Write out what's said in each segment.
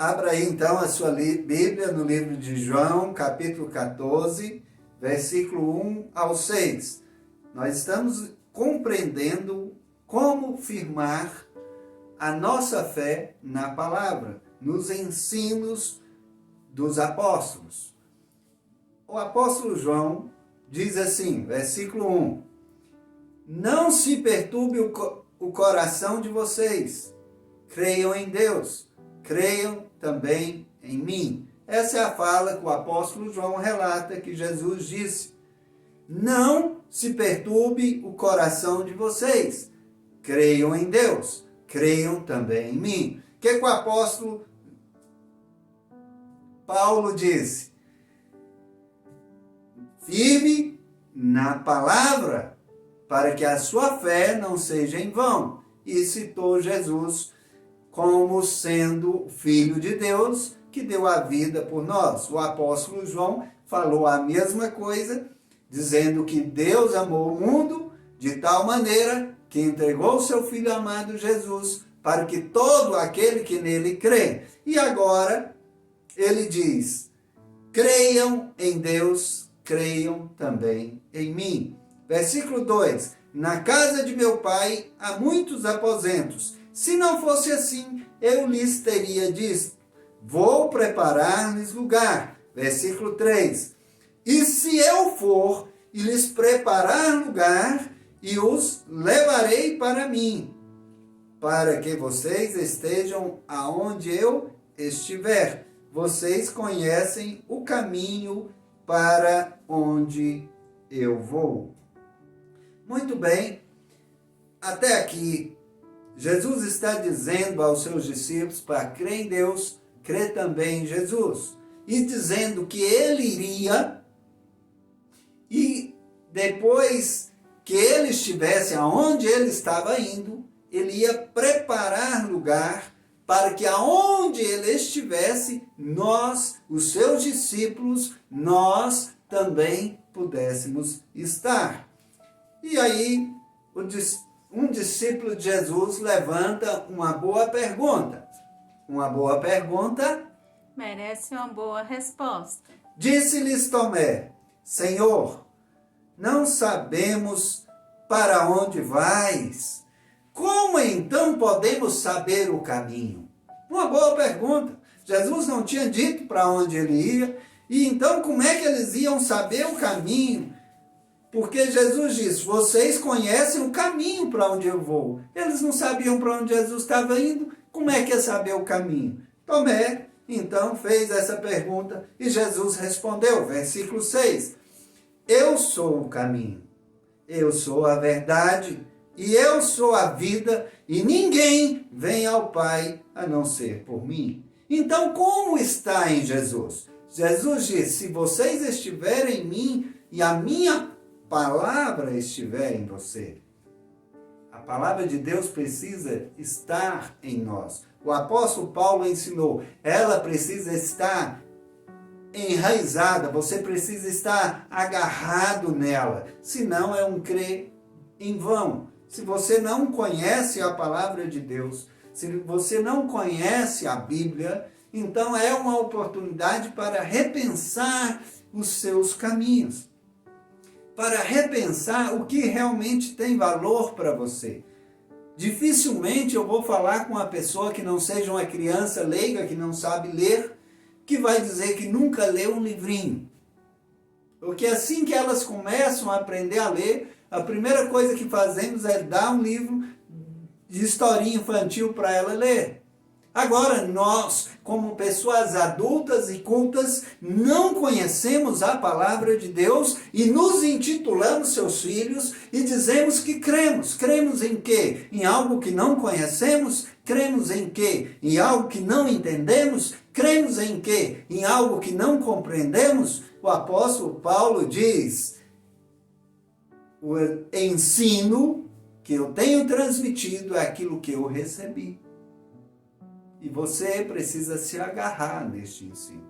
Abra aí então a sua Bíblia no livro de João, capítulo 14, versículo 1 ao 6. Nós estamos compreendendo como firmar a nossa fé na palavra, nos ensinos dos apóstolos. O apóstolo João diz assim, versículo 1: Não se perturbe o coração de vocês, creiam em Deus, creiam também em mim. Essa é a fala que o apóstolo João relata que Jesus disse. Não se perturbe o coração de vocês, creiam em Deus, creiam também em mim. O que o apóstolo Paulo disse? Firme na palavra, para que a sua fé não seja em vão. E citou Jesus como sendo Filho de Deus, que deu a vida por nós. O apóstolo João falou a mesma coisa, dizendo que Deus amou o mundo de tal maneira que entregou o seu Filho amado Jesus, para que todo aquele que nele crê. E agora ele diz, creiam em Deus, creiam também em mim. Versículo 2, na casa de meu pai há muitos aposentos. Se não fosse assim, eu lhes teria dito, vou preparar-lhes lugar. Versículo 3, e se eu for e lhes preparar lugar, e os levarei para mim, para que vocês estejam aonde eu estiver. Vocês conhecem o caminho para onde eu vou. Muito bem, até aqui, Jesus está dizendo aos seus discípulos para crer em Deus, crer também em Jesus. E dizendo que ele iria, e depois que ele estivesse aonde ele estava indo, ele ia preparar lugar para que aonde ele estivesse, nós, os seus discípulos, nós também pudéssemos estar. E aí, um discípulo de Jesus levanta uma boa pergunta. Uma boa pergunta merece uma boa resposta. Disse-lhes Tomé, Senhor, não sabemos para onde vais. Como então podemos saber o caminho? Uma boa pergunta. Jesus não tinha dito para onde ele ia, e então como é que eles iam saber o caminho? Porque Jesus disse, vocês conhecem o caminho para onde eu vou. Eles não sabiam para onde Jesus estava indo, como é que ia saber o caminho? Tomé, então, fez essa pergunta e Jesus respondeu, versículo 6, eu sou o caminho, eu sou a verdade e eu sou a vida e ninguém vem ao Pai a não ser por mim. Então, como está em Jesus? Jesus disse, se vocês estiverem em mim e a minha palavra estiver em você. A palavra de Deus precisa estar em nós. O apóstolo Paulo ensinou, ela precisa estar enraizada, você precisa estar agarrado nela, senão é um crer em vão. Se você não conhece a palavra de Deus, se você não conhece a Bíblia, então é uma oportunidade para repensar os seus caminhos, para repensar o que realmente tem valor para você. Dificilmente eu vou falar com uma pessoa que não seja uma criança leiga, que não sabe ler, que vai dizer que nunca leu um livrinho. Porque assim que elas começam a aprender a ler, a primeira coisa que fazemos é dar um livro de historinha infantil para ela ler. Agora, nós, como pessoas adultas e cultas, não conhecemos a palavra de Deus e nos intitulamos seus filhos e dizemos que cremos. Cremos em quê? Em algo que não conhecemos? Cremos em quê? Em algo que não entendemos? Cremos em quê? Em algo que não compreendemos? O apóstolo Paulo diz, o ensino que eu tenho transmitido é aquilo que eu recebi. E você precisa se agarrar neste ensino.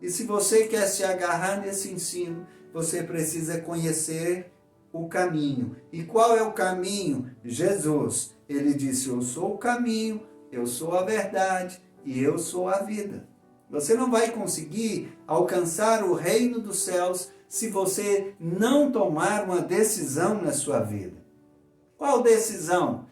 E se você quer se agarrar nesse ensino, você precisa conhecer o caminho. E qual é o caminho? Jesus. Ele disse, eu sou o caminho, eu sou a verdade e eu sou a vida. Você não vai conseguir alcançar o reino dos céus se você não tomar uma decisão na sua vida. Qual decisão?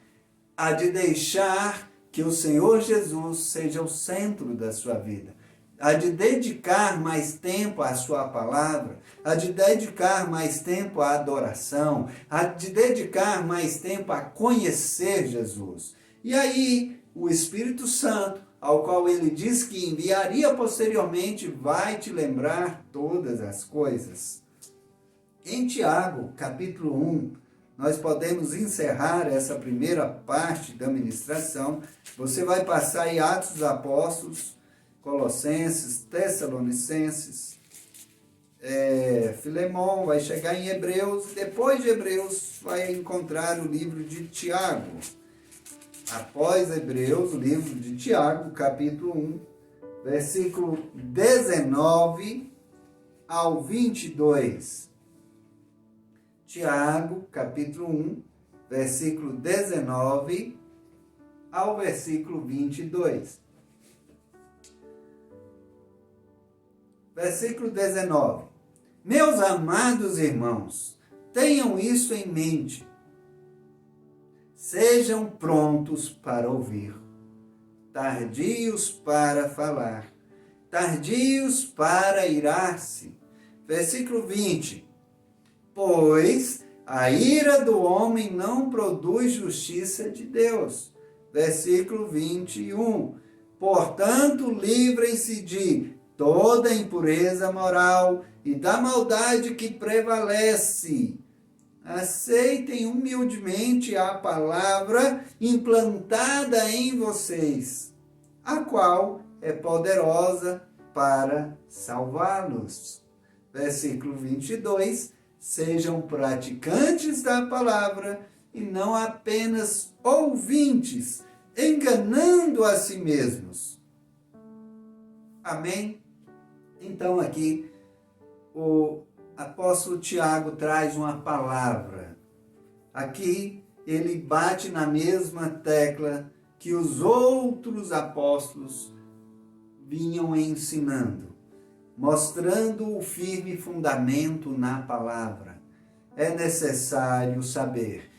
A de deixar que o Senhor Jesus seja o centro da sua vida. A de dedicar mais tempo à sua palavra, a de dedicar mais tempo à adoração, a de dedicar mais tempo a conhecer Jesus. E aí, o Espírito Santo, ao qual ele diz que enviaria posteriormente, vai te lembrar todas as coisas. Em Tiago, capítulo 1, nós podemos encerrar essa primeira parte da ministração. Você vai passar em Atos dos Apóstolos, Colossenses, Tessalonicenses, Filemão, vai chegar em Hebreus, depois de Hebreus vai encontrar o livro de Tiago. Após Hebreus, o livro de Tiago, capítulo 1, versículo 19 ao 22. Tiago, capítulo 1, versículo 19 ao versículo 22. Versículo 19. Meus amados irmãos, tenham isso em mente. Sejam prontos para ouvir, tardios para falar, tardios para irar-se. Versículo 20. Pois a ira do homem não produz justiça de Deus. Versículo 21. Portanto, livrem-se de toda impureza moral e da maldade que prevalece. Aceitem humildemente a palavra implantada em vocês, a qual é poderosa para salvá-los. Versículo 22. Sejam praticantes da palavra e não apenas ouvintes, enganando a si mesmos. Amém? Então aqui o apóstolo Tiago traz uma palavra. Aqui ele bate na mesma tecla que os outros apóstolos vinham ensinando, mostrando o firme fundamento na palavra. É necessário saber,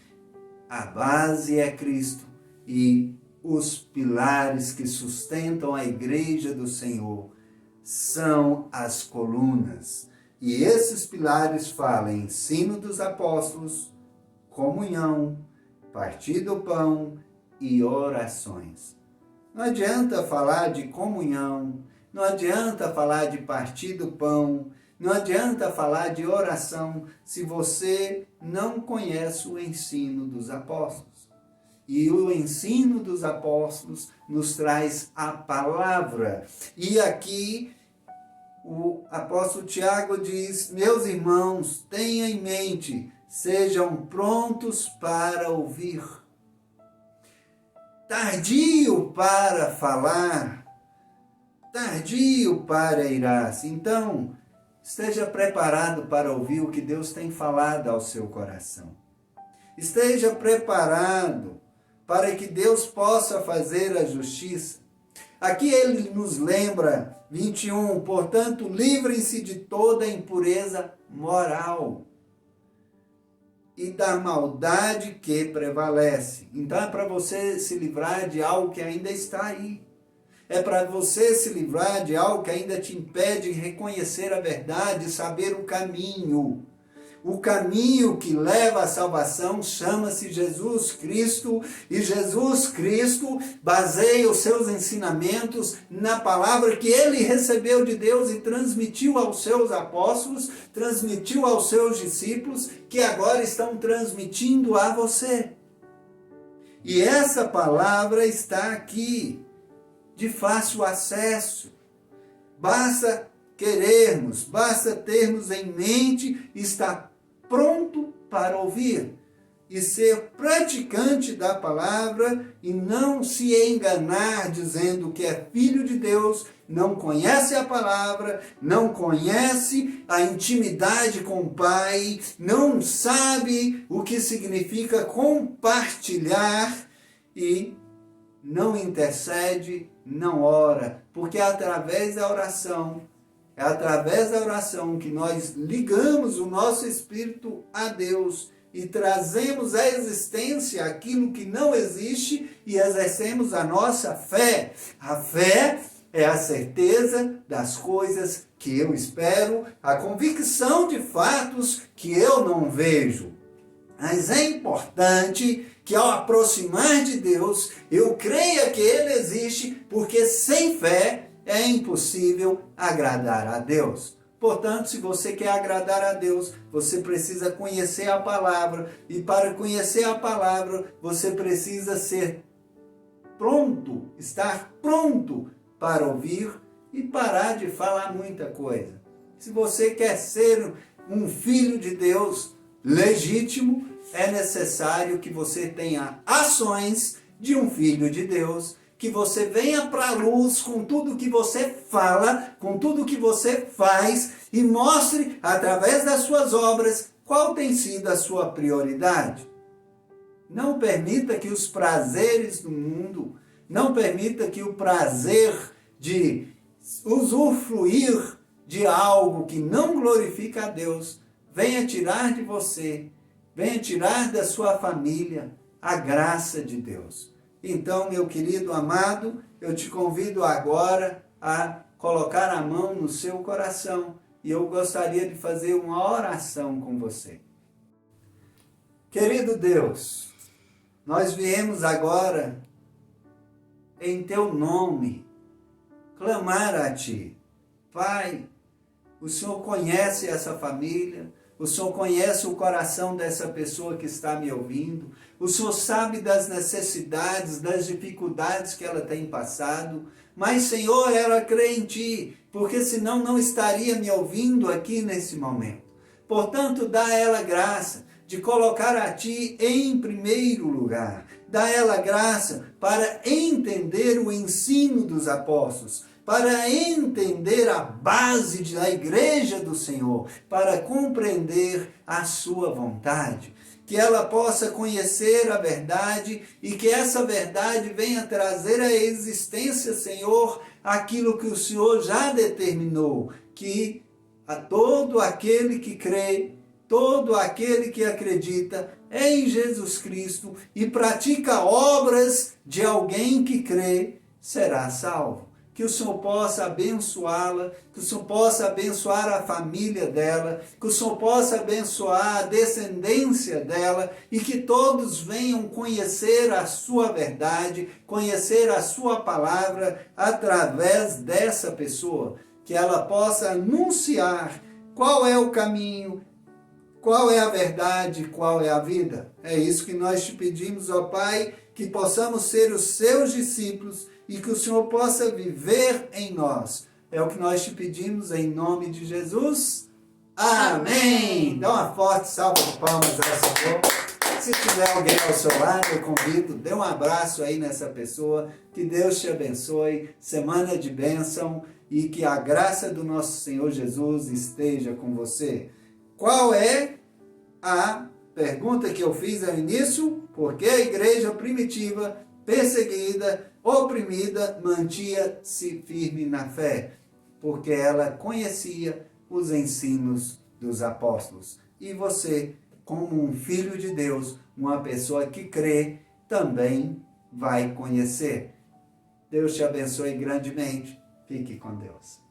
a base é Cristo e os pilares que sustentam a igreja do Senhor são as colunas. E esses pilares falam ensino dos apóstolos, comunhão, partir do pão e orações. Não adianta falar de comunhão, não adianta falar de partir do pão, não adianta falar de oração se você não conhece o ensino dos apóstolos. E o ensino dos apóstolos nos traz a palavra. E aqui o apóstolo Tiago diz: meus irmãos, tenham em mente, sejam prontos para ouvir, tardio para falar, tardio para irar-se. Então, esteja preparado para ouvir o que Deus tem falado ao seu coração. Esteja preparado para que Deus possa fazer a justiça. Aqui ele nos lembra, 21, portanto, livrem-se de toda impureza moral e da maldade que prevalece. Então é para você se livrar de algo que ainda está aí. É para você se livrar de algo que ainda te impede de reconhecer a verdade e saber o caminho. O caminho que leva à salvação chama-se Jesus Cristo, e Jesus Cristo baseia os seus ensinamentos na palavra que ele recebeu de Deus e transmitiu aos seus apóstolos, transmitiu aos seus discípulos, que agora estão transmitindo a você. E essa palavra está aqui, de fácil acesso. Basta querermos, basta termos em mente, estar pronto para ouvir e ser praticante da palavra e não se enganar dizendo que é filho de Deus, não conhece a palavra, não conhece a intimidade com o Pai, não sabe o que significa compartilhar e não intercede não ora, porque é através da oração que nós ligamos o nosso espírito a Deus e trazemos à existência aquilo que não existe e exercemos a nossa fé. A fé é a certeza das coisas que eu espero, a convicção de fatos que eu não vejo. Mas é importante que ao aproximar de Deus, eu creia que Ele existe, porque sem fé é impossível agradar a Deus. Portanto, se você quer agradar a Deus, você precisa conhecer a palavra. E para conhecer a palavra, você precisa ser pronto, estar pronto para ouvir e parar de falar muita coisa. Se você quer ser um filho de Deus legítimo, é necessário que você tenha ações de um filho de Deus, que você venha para a luz com tudo que você fala, com tudo que você faz e mostre através das suas obras qual tem sido a sua prioridade. Não permita que os prazeres do mundo, não permita que o prazer de usufruir de algo que não glorifica a Deus venha tirar de você, venha tirar da sua família a graça de Deus. Então, meu querido amado, eu te convido agora a colocar a mão no seu coração e eu gostaria de fazer uma oração com você. Querido Deus, nós viemos agora em teu nome clamar a ti. Pai, o Senhor conhece essa família, o Senhor conhece o coração dessa pessoa que está me ouvindo. O Senhor sabe das necessidades, das dificuldades que ela tem passado. Mas, Senhor, ela crê em Ti, porque senão não estaria me ouvindo aqui nesse momento. Portanto, dá a ela graça de colocar a Ti em primeiro lugar. Dá a ela graça para entender o ensino dos apóstolos, para entender a base da igreja do Senhor, para compreender a sua vontade, que ela possa conhecer a verdade e que essa verdade venha trazer à existência, Senhor, aquilo que o Senhor já determinou, que a todo aquele que crê, todo aquele que acredita em Jesus Cristo e pratica obras de alguém que crê, será salvo. Que o Senhor possa abençoá-la, que o Senhor possa abençoar a família dela, que o Senhor possa abençoar a descendência dela e que todos venham conhecer a sua verdade, conhecer a sua palavra através dessa pessoa, que ela possa anunciar qual é o caminho, qual é a verdade, qual é a vida. É isso que nós te pedimos, ó Pai, que possamos ser os seus discípulos e que o Senhor possa viver em nós. É o que nós te pedimos em nome de Jesus. Amém! Dá uma forte salva de palmas ao Senhor. Se tiver alguém ao seu lado, eu convido, dê um abraço aí nessa pessoa. Que Deus te abençoe. Semana de bênção e que a graça do nosso Senhor Jesus esteja com você. Qual é a pergunta que eu fiz ao início? Por que a igreja primitiva, perseguida, oprimida, mantinha-se firme na fé? Porque ela conhecia os ensinos dos apóstolos. E você, como um filho de Deus, uma pessoa que crê, também vai conhecer. Deus te abençoe grandemente. Fique com Deus.